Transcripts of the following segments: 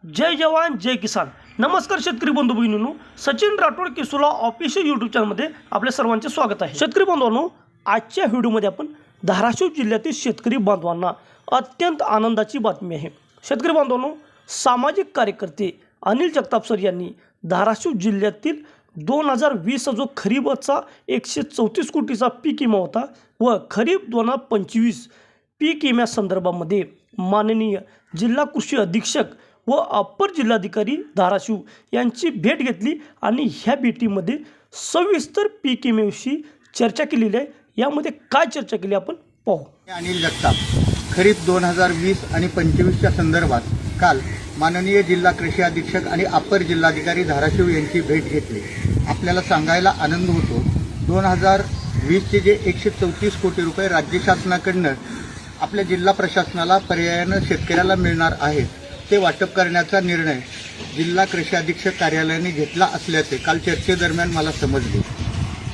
जय जवान जय किसान। नमस्कार शेतकरी बंधू भगिनींनो, सचिन राठोड किसोला ऑफिशियल यूट्यूब चॅनलमध्ये आपल्या सर्वांचे स्वागत आहे। शेतकरी बांधवांनो, आजच्या व्हिडिओमध्ये आपण धाराशिव जिल्ह्यातील शेतकरी बांधवांना अत्यंत आनंदाची बातमी आहे। शेतकरी बांधवांनो, सामाजिक कार्यकर्ते अनिल जगताप सर यांनी धाराशिव जिल्ह्यातील 2020 जो खरीपाचा 134 कोटीचा पीक विमा होता व खरीप 2025 पीक विम्या संदर्भामध्ये माननीय जिल्हा कृषी अधीक्षक व अप्पर जिल्हाधिकारी धाराशिव यांची भेट घेतली आणि ह्या भेटीमध्ये सविस्तर पीक विम्याविषयी चर्चा केलेली आहे। यामध्ये काय चर्चा केली आपण पाहू। अनिल जगताप खरीप 2020 आणि 25च्या संदर्भात काल माननीय जिल्हा कृषी अधीक्षक आणि अप्पर जिल्हाधिकारी धाराशिव यांची भेट घेतली। आपल्याला सांगायला आनंद होतो, 2020चे जे 134 कोटी रुपये राज्य शासनाकडून आपल्या जिल्हा प्रशासनाला पर्यायाने शेतकऱ्याला मिळणार आहेत ते वाटप करण्याचा निर्णय जिल्हा कृषी अधीक्षक कार्यालयाने घेतला असल्याचे काल चर्चेदरम्यान मला समजले।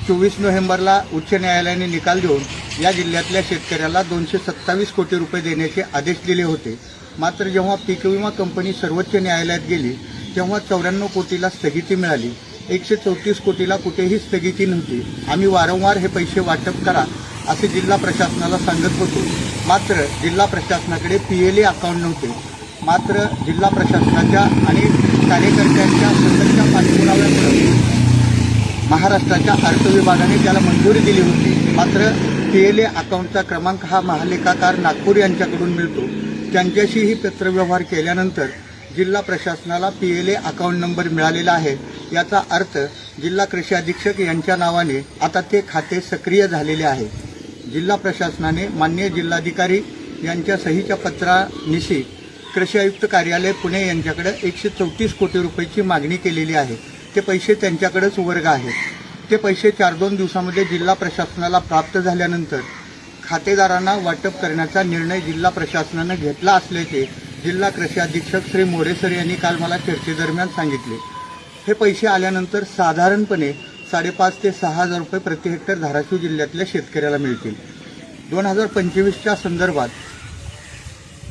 24 नोव्हेंबरला उच्च न्यायालयाने निकाल देऊन या जिल्ह्यातल्या शेतकऱ्याला 227 कोटी रुपये देण्याचे आदेश दिले होते। मात्र जेव्हा पीक विमा कंपनी सर्वोच्च न्यायालयात गेली तेव्हा 94 कोटीला स्थगिती मिळाली, 134 कोटीला कुठेही स्थगिती नव्हती। आम्ही वारंवार हे पैसे वाटप करा असे जिल्हा प्रशासनाला सांगत होतो, मात्र जिल्हा प्रशासनाकडे PLA अकाउंट नव्हते। मात्र जिल्हा प्रशासनाच्या आणि कार्यकर्त्यांच्या सततच्या पाठपुराव्यामुळे महाराष्ट्राच्या अर्थ विभागाने त्याला मंजुरी दिली होती। मात्र PLA अकाउंटचा क्रमांक हा महालेखाकार नागपूर यांच्याकडून मिळतो। त्यांच्याशीही पत्रव्यवहार केल्यानंतर जिल्हा प्रशासनाला PLA अकाउंट नंबर मिळालेला आहे। याचा अर्थ जिल्हा कृषी अधीक्षक यांच्या नावाने आता ते खाते सक्रिय झालेले आहे। जिल्हा प्रशासनाने माननीय जिल्हाधिकारी यांच्या सहीच्या पत्रानिशी कृषी आयुक्त कार्यालय पुणे यांच्याकडे 134 कोटी रुपयाची मागणी केलेली आहे। ते पैसे त्यांच्याकडेच वर्ग आहेत। ते पैसे 4-2 दिवसामध्ये जिल्हा प्रशासनाला प्राप्त झाल्यानंतर खातेदारांना वाटप करण्याचा निर्णय जिल्हा प्रशासनाने घेतला असल्याचे जिल्हा कृषी अधीक्षक श्री मोरे सर यांनी काल मला चर्चेदरम्यान सांगितले। हे पैसे आल्यानंतर साधारणपणे 5,500 ते 6,000 रुपये प्रति हेक्टर धाराशिव जिल्ह्यातल्या शेतकऱ्याला मिळतील। 2025च्या संदर्भात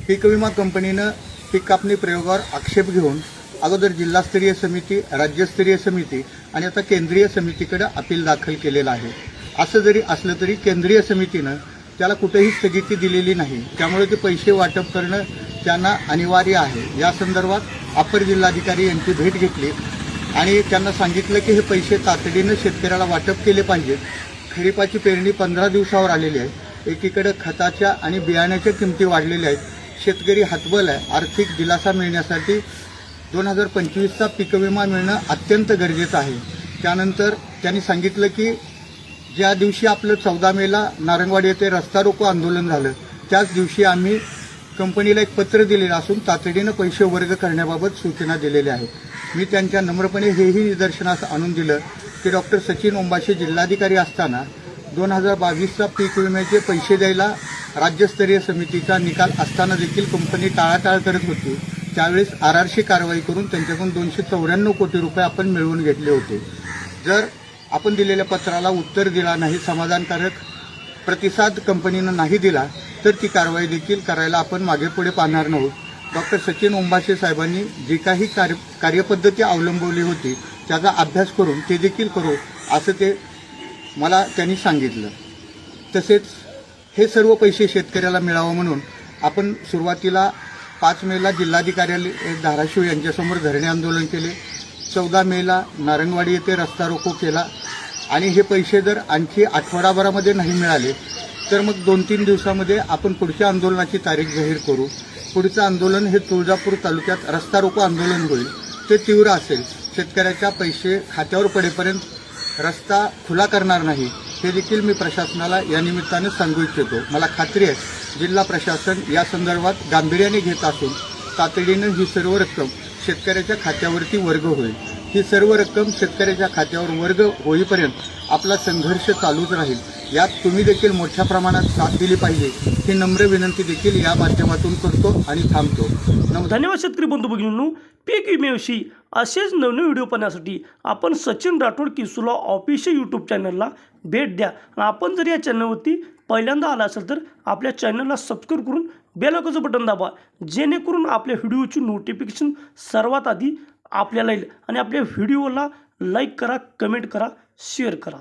पीक विमा कंपनीनं पीक कापणी प्रयोगावर आक्षेप घेऊन अगोदर जिल्हास्तरीय समिती, राज्यस्तरीय समिती आणि आता केंद्रीय समितीकडे अपील दाखल केलेलं आहे। असं जरी असलं तरी केंद्रीय समितीनं त्याला कुठेही स्थगिती दिलेली नाही, त्यामुळे ते पैसे वाटप करणं त्यांना अनिवार्य आहे। या संदर्भात अप्पर जिल्हाधिकारी यांची भेट घेतली आणि त्यांना सांगितलं की हे पैसे तातडीनं शेतकऱ्याला वाटप केले पाहिजेत। खरीपाची पेरणी 15 दिवसावर आलेली आहे। एकीकडे खताच्या आणि बियाण्याच्या किमती वाढलेल्या आहेत। शेतकरी हतबल आहे। आर्थिक दिलासा मिळण्यासाठी 2025चा पीक विमा मिळणं अत्यंत गरजेचं आहे। त्यानंतर त्यांनी सांगितलं की ज्या दिवशी आपलं 14 मेला नारंगवाडी येथे रस्ता रोको आंदोलन झालं त्याच दिवशी आम्ही कंपनीला एक पत्र दिलेलं असून तातडीनं पैसे वर्ग करण्याबाबत सूचना दिलेल्या आहेत। मी त्यांच्या नम्रपणे हेही निदर्शनास आणून दिलं की डॉक्टर सचिन ओंबाशे जिल्हाधिकारी असताना 2022चा पीक विम्याचे पैसे द्यायला राज्यस्तरीय समितीचा निकाल असताना देखील कंपनी टाळाटाळ करत होती। त्यावेळेस RRC कारवाई करून त्यांच्याकडून 294 कोटी रुपये आपण मिळवून घेतले होते। जर आपण दिलेल्या पत्राला उत्तर दिला नाही, समाधानकारक प्रतिसाद कंपनीनं नाही दिला तर ती कारवाई देखील करायला आपण मागे पुढे पाहणार नाहोत। डॉक्टर सचिन ओंबाशे साहेबांनी जी काही कार्यपद्धती अवलंबवली होती त्याचा अभ्यास करून ते देखील करू असं ते मला त्यांनी सांगितलं। तसेच हे सर्व पैसे शेतकऱ्याला मिळावं म्हणून आपण सुरुवातीला 5 मेला जिल्हाधिकारी धाराशिव यांच्यासमोर धरणे आंदोलन केले। 14 मेला नारंगवाडी येथे रस्ता रोको केला आणि हे पैसे जर आणखी आठवडाभरामध्ये नाही मिळाले तर मग 2-3 दिवसामध्ये आपण पुढच्या आंदोलनाची तारीख जाहीर करू। पुढचं आंदोलन हे तुळजापूर तालुक्यात रस्ता रोको आंदोलन होईल। ते तीव्र असेल। शेतकऱ्याच्या पैसे खात्यावर पडेपर्यंत रस्ता खुला करणार नाही हे देखील मी प्रशासनाला या निमित्ताने सांगू इच्छितो। मला खात्री आहे जिल्हा प्रशासन या संदर्भात गांभीर्याने घेत असून तातडीनं ही सर्व रक्कम शेतकऱ्याच्या खात्यावरती वर्ग होईल। ही सर्व रक्कम शेतकऱ्याच्या खात्यावर वर्ग होईपर्यंत आपला संघर्ष चालूच राहील। यात तुम्ही देखील मोठ्या प्रमाणात साथ दिली पाहिजे ही नम्र विनंती देखील या माध्यमातून करतो आणि थांबतो। धन्यवाद शेतकरी बंधू भगिनींनो। पीक विम्याविषयी असेच नवीन व्हिडिओ पाहण्यासाठी आपण सचिन राठोड किसोला ऑफिशियल यूट्यूब चॅनलला भेट द्या। आपण जर या चॅनलवरती पहिल्यांदा आला असेल तर आपल्या चॅनलला सबस्क्राईब करून बेल आयकॉनचं बटन दाबा, जेणेकरून आपल्या व्हिडिओची नोटिफिकेशन सर्वात आधी आपल्याला येईल. आणि आपल्या व्हिडिओला लाईक करा, कमेंट करा, शेअर करा.